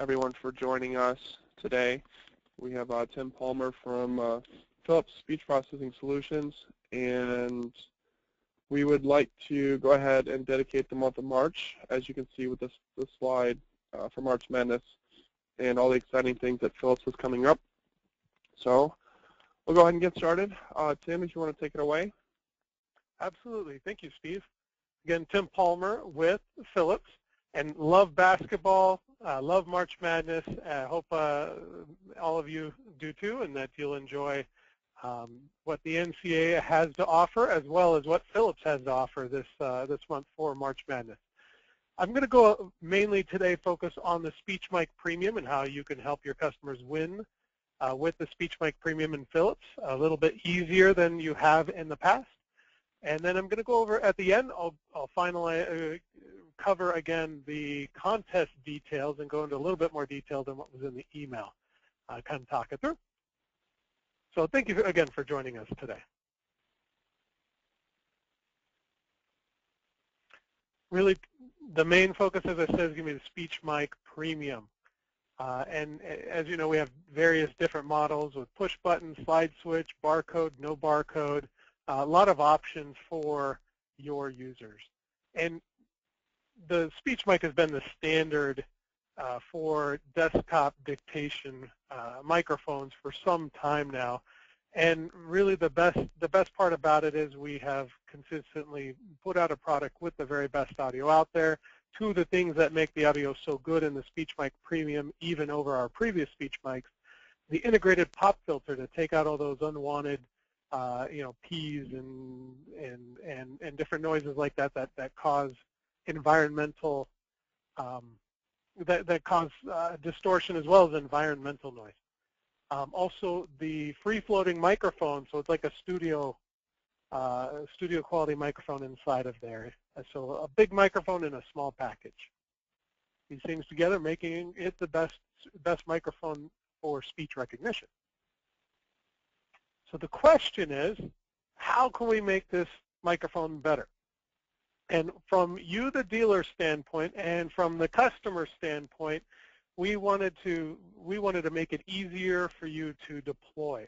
everyone for joining us today. We have Tim Palmer from Philips Speech Processing Solutions, and we would like to go ahead and dedicate the month of March, as you can see with this slide, for March Madness and all the exciting things that Philips is coming up. So we'll go ahead and get started. Tim, if you want to take it away. Absolutely. Thank you, Steve. Again, Tim Palmer with Philips, and love basketball, love March Madness. I hope all of you do too, and that you'll enjoy what the NCAA has to offer, as well as what Philips has to offer this month for March Madness. I'm going to go mainly today focus on the SpeechMike Premium and how you can help your customers win with the SpeechMike Premium in Philips, a little bit easier than you have in the past. And then I'm going to go over at the end, I'll finally cover again the contest details and go into a little bit more detail than what was in the email, kind of talk it through. So thank you again for joining us today. Really, the main focus, as I said, is going to be the SpeechMike Premium. And as you know, we have various different models with push button, slide switch, barcode, no barcode, a lot of options for your users. And the SpeechMike has been the standard for desktop dictation microphones for some time now. And really the best part about it is we have consistently put out a product with the very best audio out there. Two of the things that make the audio so good in the SpeechMike Premium, even over our previous SpeechMikes, the integrated pop filter to take out all those unwanted P's and different noises like that cause environmental that cause distortion as well as environmental noise. Also, the free-floating microphone, so it's like a studio quality microphone inside of there. So a big microphone in a small package. These things together making it the best microphone for speech recognition. So the question is, how can we make this microphone better? And from you, the dealer standpoint, and from the customer standpoint, we wanted to make it easier for you to deploy.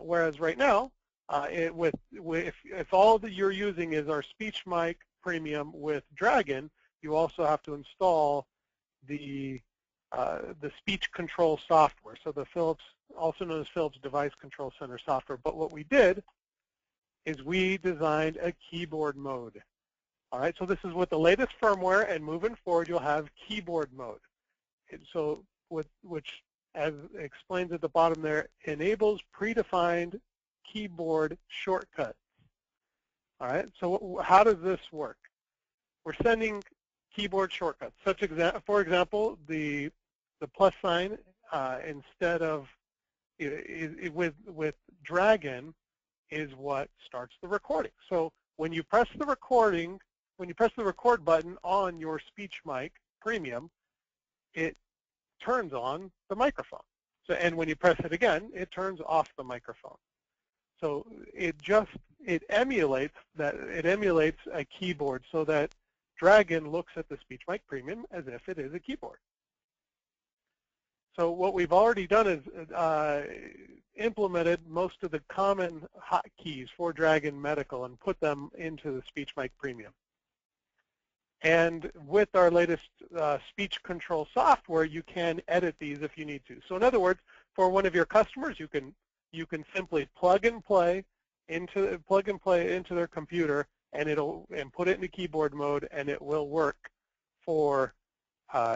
Whereas right now, if all that you're using is our SpeechMike Premium with Dragon, you also have to install the speech control software. So the Philips, also known as Philips Device Control Center software. But what we did is we designed a keyboard mode. All right, so this is with the latest firmware, and moving forward, you'll have keyboard mode. So which, as explains at the bottom there, enables predefined keyboard shortcuts. All right, so how does this work? We're sending keyboard shortcuts. For example, the plus sign instead of with Dragon is what starts the recording. So when you press the record button on your SpeechMike Premium, it turns on the microphone. So, and when you press it again, it turns off the microphone. So it emulates a keyboard so that Dragon looks at the SpeechMike Premium as if it is a keyboard. So what we've already done is implemented most of the common hotkeys for Dragon Medical and put them into the SpeechMike Premium. And with our latest speech control software, you can edit these if you need to. So in other words, for one of your customers, you can simply plug and play into their computer, and put it into keyboard mode, and it will work for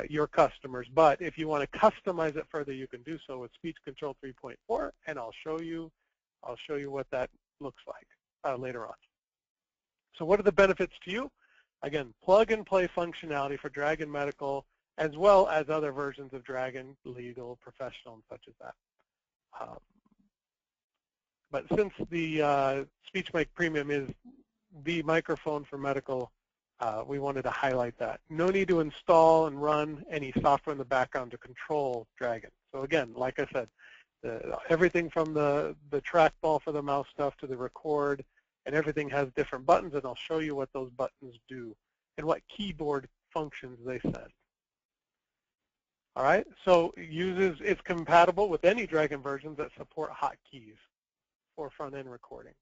your customers. But if you want to customize it further, you can do so with Speech Control 3.4, and I'll show you what that looks like later on. So what are the benefits to you? Again, plug and play functionality for Dragon Medical, as well as other versions of Dragon, Legal, Professional, and such as that. But since the SpeechMike Premium is the microphone for medical, we wanted to highlight that. No need to install and run any software in the background to control Dragon. So again, like I said, everything from the trackball for the mouse stuff to the record, and everything has different buttons, and I'll show you what those buttons do and what keyboard functions they send. All right, so it's compatible with any Dragon versions that support hotkeys for front-end recording.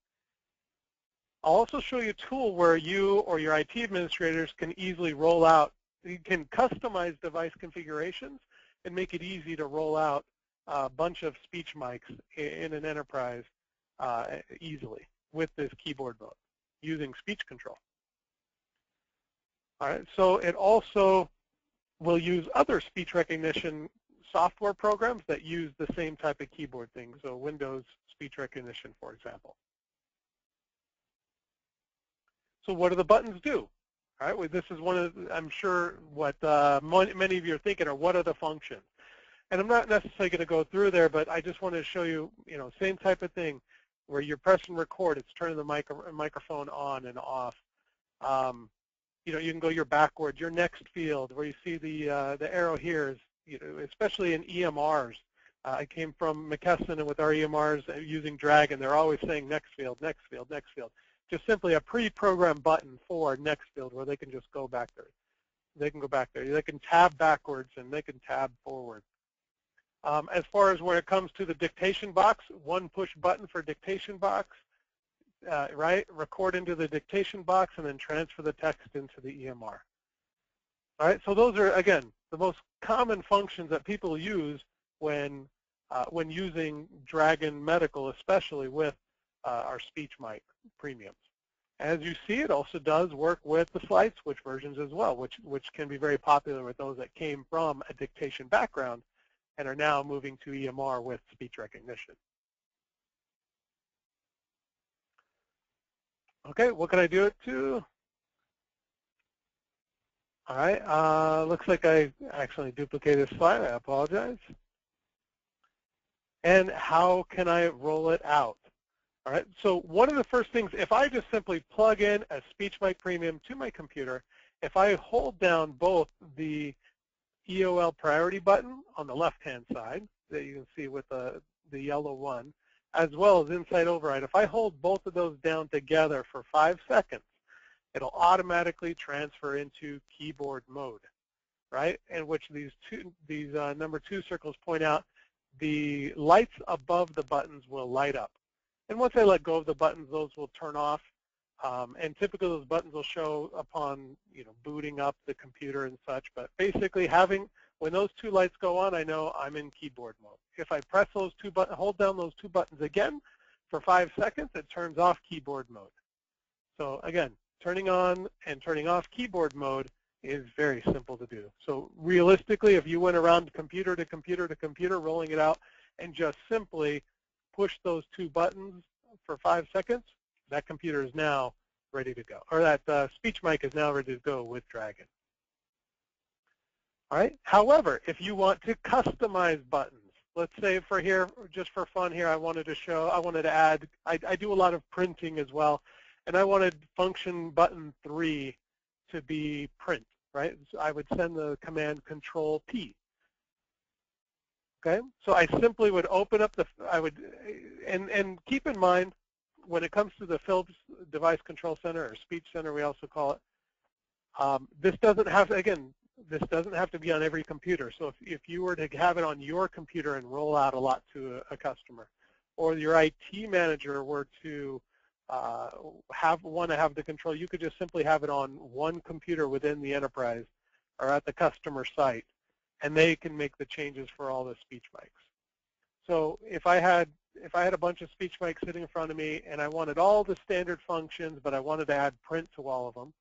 I'll also show you a tool where you or your IT administrators can easily roll out, you can customize device configurations and make it easy to roll out a bunch of SpeechMikes in an enterprise easily with this keyboard mode using speech control. All right, so it also will use other speech recognition software programs that use the same type of keyboard thing, so Windows speech recognition, for example. So what do the buttons do? All right, well, this is one of, I'm sure, what many of you are thinking are what are the functions? And I'm not necessarily going to go through there, but I just wanted to show you, same type of thing where you're pressing record, it's turning the microphone on and off. You can go your backwards, your next field, where you see the arrow here is, especially in EMRs. I came from McKesson, and with our EMRs using Dragon, they're always saying next field, next field, next field. Just simply a pre-programmed button for next field where they can just go back there. They can go back there. They can tab backwards and they can tab forward. As far as when it comes to the dictation box, one push button for dictation box. Right, record into the dictation box and then transfer the text into the EMR. All right, so those are, again, the most common functions that people use when using Dragon Medical, especially with our SpeechMike Premiums. As you see, it also does work with the slide switch versions as well, which can be very popular with those that came from a dictation background and are now moving to EMR with speech recognition. Okay, what can I do it to? All right, looks like I accidentally duplicated a slide. I apologize. And how can I roll it out? All right, so one of the first things, if I just simply plug in a SpeechMike Premium to my computer, if I hold down both the EOL priority button on the left-hand side that you can see with the yellow one, as well as Insight Override, if I hold both of those down together for 5 seconds, it'll automatically transfer into keyboard mode, right? In which these number 2 circles point out the lights above the buttons will light up. And once I let go of the buttons, those will turn off. And typically those buttons will show upon booting up the computer and such. But basically when those 2 lights go on, I know I'm in keyboard mode. If I press those 2 buttons, hold down those 2 buttons again for 5 seconds, it turns off keyboard mode. So again, turning on and turning off keyboard mode is very simple to do. So realistically, if you went around computer to computer to computer, rolling it out, and just simply push those 2 buttons for 5 seconds, that computer is now ready to go, or that SpeechMike is now ready to go with Dragon. All right. However, if you want to customize buttons, let's say for here, just for fun here, I wanted to add, I do a lot of printing as well, and I wanted function button 3 to be print, right? So I would send the command Control P. Okay, so I simply would open up and keep in mind, when it comes to the Philips Device Control Center, or Speech Center we also call it, this doesn't have to be on every computer. So if you were to have it on your computer and roll out a lot to a customer, or your IT manager were to want to have the control, you could just simply have it on one computer within the enterprise or at the customer site, and they can make the changes for all the SpeechMikes. So if I had a bunch of SpeechMikes sitting in front of me and I wanted all the standard functions, but I wanted to add print to all of them,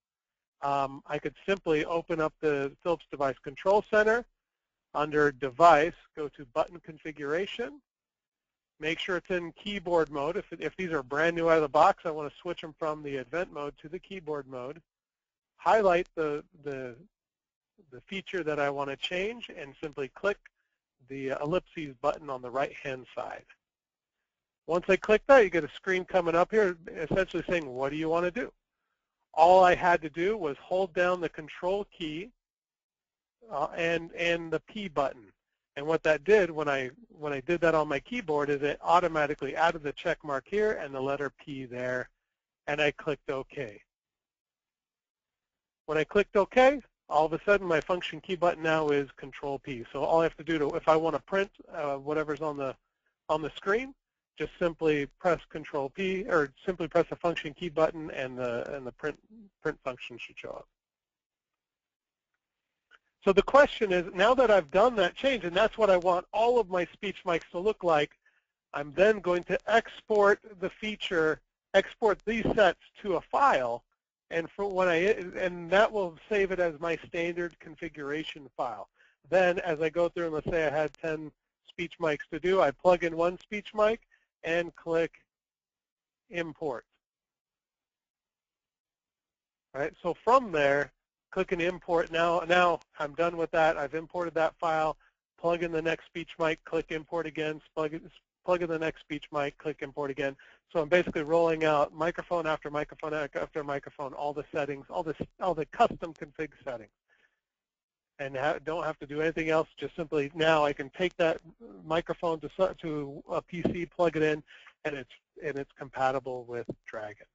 I could simply open up the Philips Device Control Center, under Device, go to Button Configuration, make sure it's in keyboard mode. If these are brand new out of the box, I want to switch them from the event mode to the keyboard mode, highlight the feature that I want to change, and simply click the ellipses button on the right-hand side. Once I click that, you get a screen coming up here essentially saying, what do you want to do? All I had to do was hold down the Control key and the P button. And what that did when I did that on my keyboard is it automatically added the check mark here and the letter P there, and I clicked OK. When I clicked OK, all of a sudden my function key button now is Control P. So all I have to do if I want to print whatever's on the screen, just simply press Control P, or simply press the function key button, and the print function should show up. So the question is, now that I've done that change, and that's what I want all of my SpeechMikes to look like, I'm then going to export the feature, export these sets to a file, and that will save it as my standard configuration file. Then, as I go through, and let's say I had 10 SpeechMikes to do, I plug in one SpeechMike and click Import. All right. So from there, click and import. Now I'm done with that. I've imported that file. Plug in the next SpeechMike, click Import again. Plug in the next SpeechMike, click Import again. So I'm basically rolling out microphone after microphone after microphone, all the settings, all the custom config settings, and don't have to do anything else. Just simply now I can take that microphone to a PC, plug it in, and it's compatible with Dragon.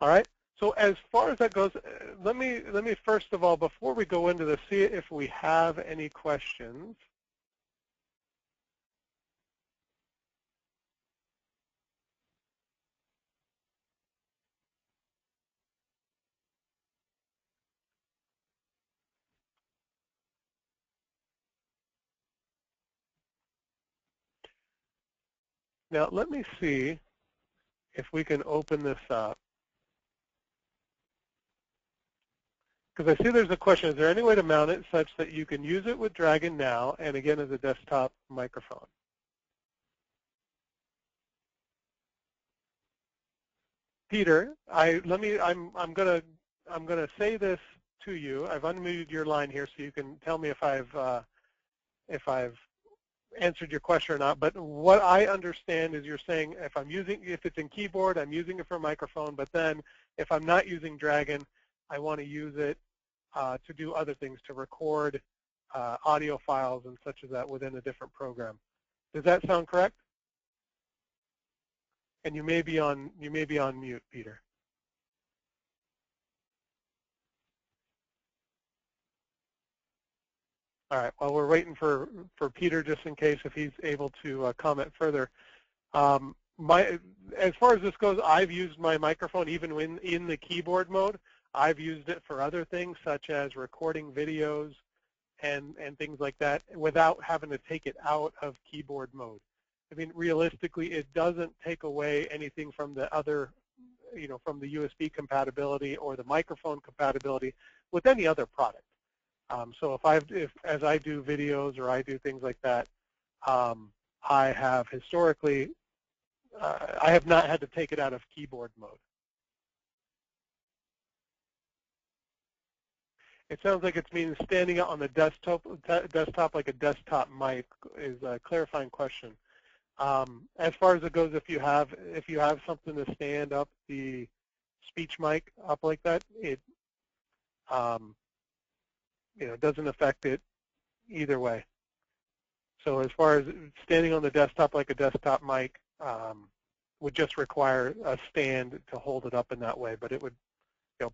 All right. So as far as that goes, let me first of all, before we go into this, see if we have any questions. Now let me see if we can open this up. Because I see there's a question, is there any way to mount it such that you can use it with Dragon now and again as a desktop microphone? Peter, I'm gonna say this to you. I've unmuted your line here, so you can tell me if I've answered your question or not. But what I understand is you're saying if it's in keyboard, I'm using it for a microphone. But then if I'm not using Dragon, I want to use it to do other things, to record audio files and such as that within a different program. Does that sound correct? And you may be on mute, Peter. All right. While we're waiting for Peter, just in case if he's able to comment further, as far as this goes, I've used my microphone even when in the keyboard mode. I've used it for other things such as recording videos and things like that without having to take it out of keyboard mode. I mean, realistically, it doesn't take away anything from the other, from the USB compatibility or the microphone compatibility with any other product. So as I do videos or I do things like that, I have historically, I have not had to take it out of keyboard mode. It sounds like it's meaning standing up on the desktop like a desktop mic is a clarifying question. As far as it goes, if you have something to stand up the SpeechMike up like that, it doesn't affect it either way. So as far as standing on the desktop like a desktop mic would just require a stand to hold it up in that way, but it would,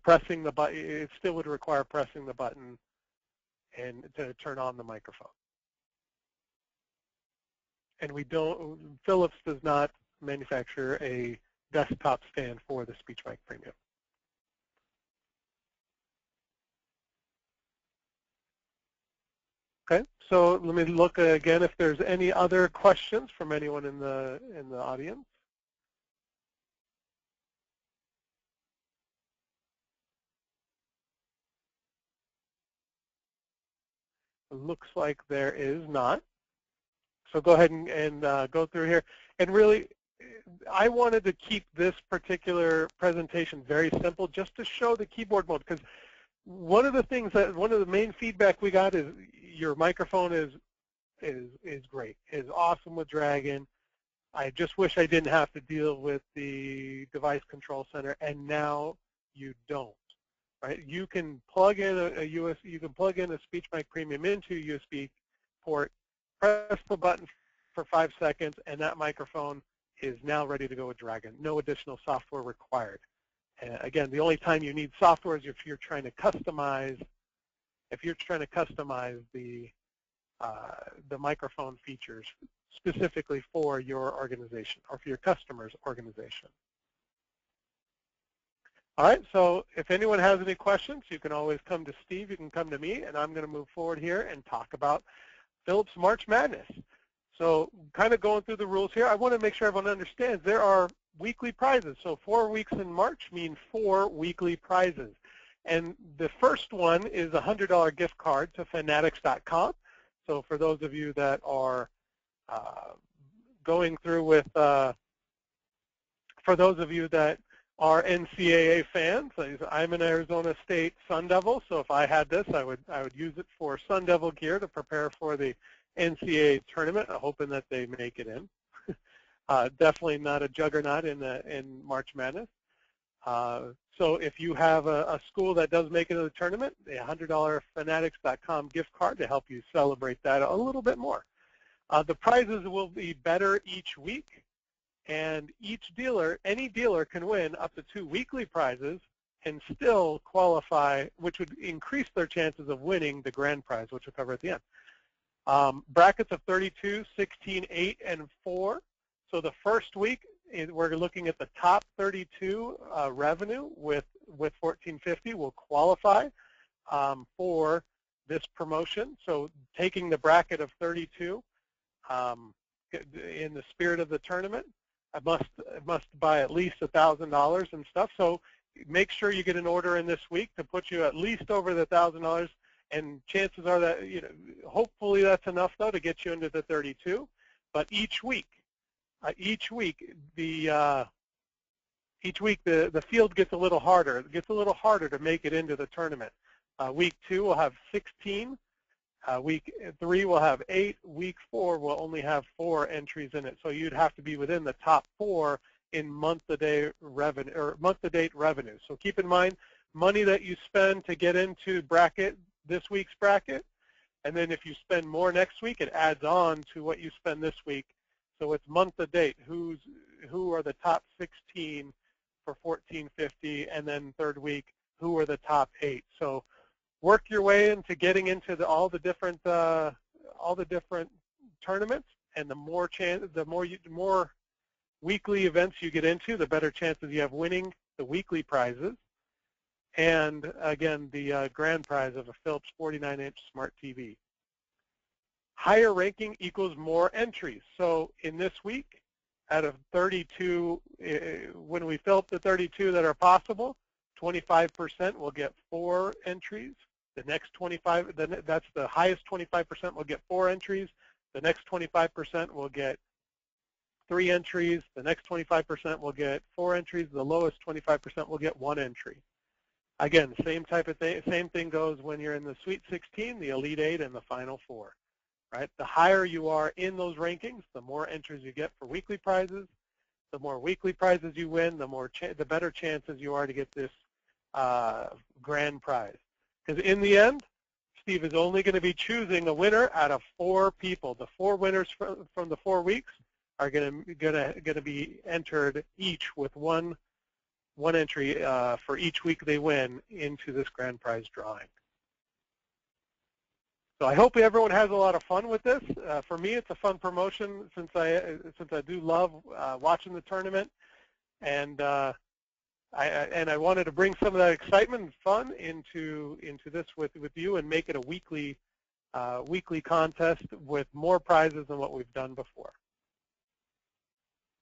pressing the button, it still would require pressing the button and to turn on the microphone. And Philips does not manufacture a desktop stand for the SpeechMike Premium. Okay, so let me look again if there's any other questions from anyone in the audience. It looks like there is not. So go ahead and go through here. And really, I wanted to keep this particular presentation very simple just to show the keyboard mode, because one of the main feedback we got is your microphone is great, is awesome with Dragon. I just wish I didn't have to deal with the device control center, and now you don't. Right? You can plug in a SpeechMike Premium into a USB port, press the button for 5 seconds, and that microphone is now ready to go with Dragon. No additional software required. Again, the only time you need software is if you're trying to customize. If you're trying to customize the microphone features specifically for your organization or for your customer's organization. All right, so if anyone has any questions, you can always come to Steve, you can come to me, and I'm going to move forward here and talk about Philips March Madness. So kind of going through the rules here, I want to make sure everyone understands there are weekly prizes. So 4 weeks in March mean 4 weekly prizes. And the first one is a $100 gift card to fanatics.com. So for those of you that are going through with, for those of you that are NCAA fans, I'm an Arizona State Sun Devil, so if I had this, I would use it for Sun Devil gear to prepare for the NCAA tournament, hoping that they make it in. Definitely not a juggernaut in March Madness. So if you have a school that does make it to the tournament, a $100 fanatics.com gift card to help you celebrate that a little bit more. The prizes will be better each week, and any dealer can win up to 2 weekly prizes and still qualify, which would increase their chances of winning the grand prize, which we'll cover at the end. Brackets of 32, 16, 8, and 4. So the first week, we're looking at the top 32 revenue with $14.50 will qualify for this promotion. So taking the bracket of 32 in the spirit of the tournament, I must buy at least $1,000 and stuff. So make sure you get an order in this week to put you at least over the $1,000. And chances are that, hopefully that's enough though to get you into the 32. But each week the field gets a little harder. It gets a little harder to make it into the tournament. Week 2 will have 16. Week 3 will have 8. Week 4 will only have 4 entries in it. So you'd have to be within the top 4 in month-to-date revenue or month-to-date revenue. So keep in mind, money that you spend to get into this week's bracket, and then if you spend more next week, it adds on to what you spend this week. So it's month-to-date. Who are the top 16 for $14.50, and then third week, who are the top 8? So work your way into getting into all the different tournaments, and the more weekly events you get into, the better chances you have winning the weekly prizes. And again, the grand prize of a Philips 49-inch smart TV. Higher ranking equals more entries. So in this week, out of 32, when we fill up the 32 that are possible, 25% will get 4 entries. The next 25, that's the highest 25% will get 4 entries. The next 25% will get 3 entries. The next 25% will get 4 entries. The lowest 25% will get 1 entry. Again, same type of thing. Same thing goes when you're in the Sweet 16, the Elite 8, and the Final 4. Right? The higher you are in those rankings, the more entries you get for weekly prizes. The more weekly prizes you win, the better chances you are to get this grand prize. Because in the end, Steve is only going to be choosing a winner out of 4 people. The 4 winners from the 4 weeks are going to be entered each with one entry for each week they win into this grand prize drawing. So I hope everyone has a lot of fun with this. For me, it's a fun promotion since I do love watching the tournament, and I wanted to bring some of that excitement and fun into this with you and make it a weekly contest with more prizes than what we've done before.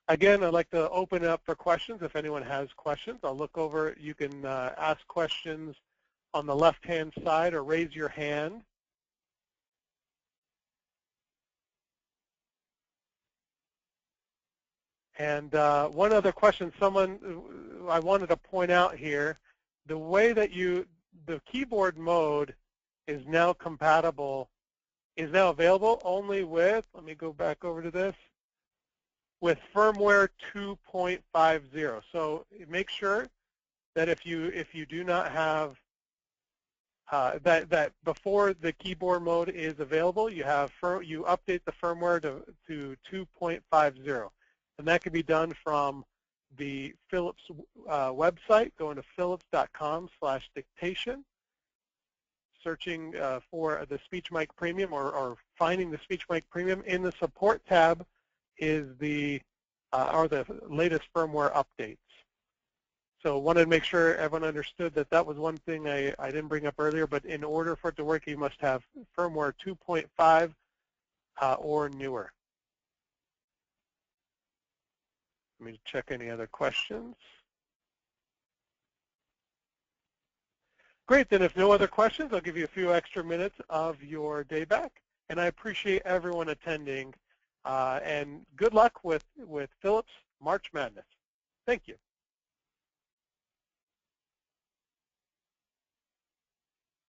Again, I'd like to open it up for questions. If anyone has questions, I'll look over. You can ask questions on the left-hand side or raise your hand. And one other question, I wanted to point out here, the way that the keyboard mode is now available only with, let me go back over to this, with firmware 2.50. So make sure that if you do not have that before the keyboard mode is available, you update the firmware to 2.50. And that can be done from the Philips website, going to philips.com/dictation, searching for the SpeechMike Premium or finding the SpeechMike Premium. In the support tab is the latest firmware updates. So wanted to make sure everyone understood that that was one thing I didn't bring up earlier, but in order for it to work, you must have firmware 2.5 or newer. Let me check any other questions. Great, then if no other questions, I'll give you a few extra minutes of your day back. And I appreciate everyone attending. And good luck with Philips March Madness. Thank you.